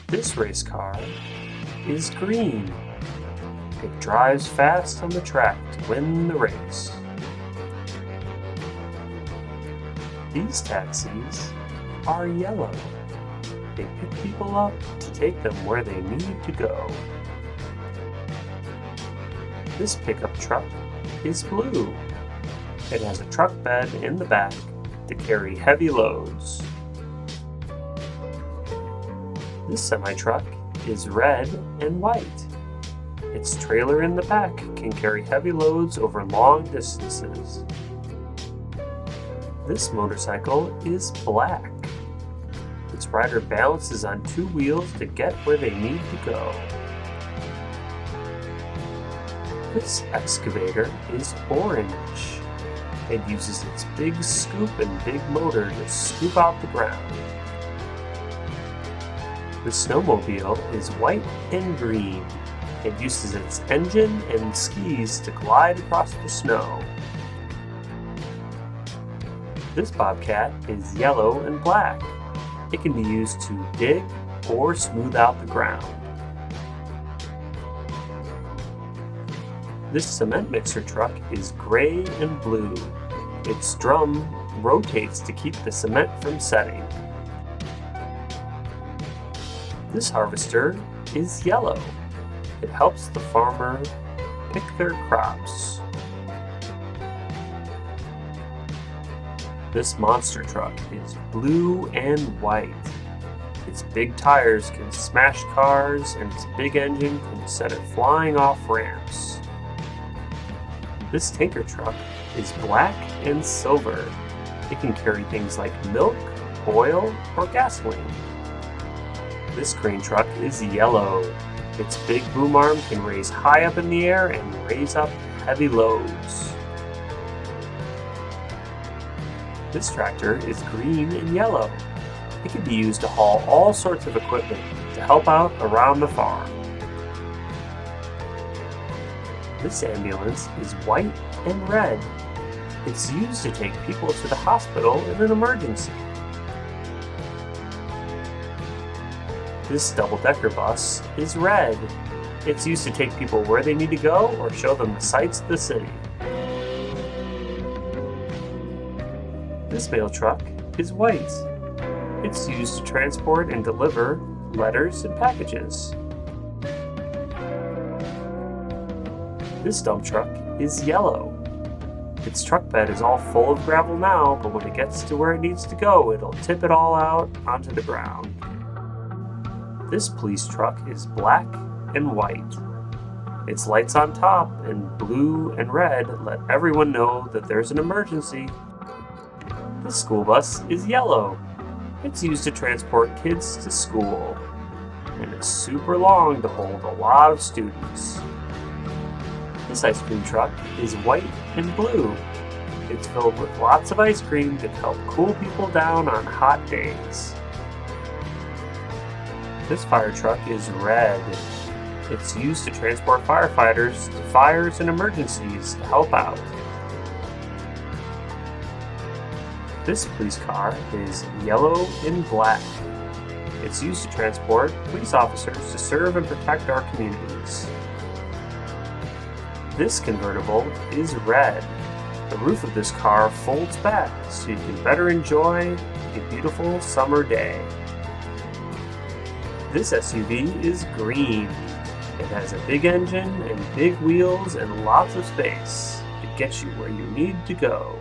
This race car is green. It drives fast on the track to win the race. These taxis are yellow. They pick people up to take them where they need to go. This pickup truck is blue. It has a truck bed in the back to carry heavy loads. This semi-truck is red and white. Its trailer in the back can carry heavy loads over long distances. This motorcycle is black. Its rider balances on two wheels to get where they need to go. This excavator is orange. It uses its big scoop and big motor to scoop out the ground. The snowmobile is white and green. It uses its engine and skis to glide across the snow. This Bobcat is yellow and black. It can be used to dig or smooth out the ground. This cement mixer truck is gray and blue. Its drum rotates to keep the cement from setting. This harvester is yellow. It helps the farmer pick their crops. This monster truck is blue and white. Its big tires can smash cars and its big engine can set it flying off ramps. This tanker truck is black and silver. It can carry things like milk, oil, or gasoline. This crane truck is yellow. Its big boom arm can raise high up in the air and raise up heavy loads. This tractor is green and yellow. It can be used to haul all sorts of equipment to help out around the farm. This ambulance is white and red. It's used to take people to the hospital in an emergency. This double-decker bus is red. It's used to take people where they need to go or show them the sights of the city. This mail truck is white. It's used to transport and deliver letters and packages. This dump truck is yellow. Its truck bed is all full of gravel now, but when it gets to where it needs to go, it'll tip it all out onto the ground. This police truck is black and white. Its lights on top in blue and red let everyone know that there's an emergency. This school bus is yellow. It's used to transport kids to school. And it's super long to hold a lot of students. This ice cream truck is white and blue. It's filled with lots of ice cream to help cool people down on hot days. This fire truck is red. It's used to transport firefighters to fires and emergencies to help out. This police car is yellow and black. It's used to transport police officers to serve and protect our communities. This convertible is red. The roof of this car folds back so you can better enjoy a beautiful summer day. This SUV is green. It has a big engine and big wheels and lots of space to get you where you need to go.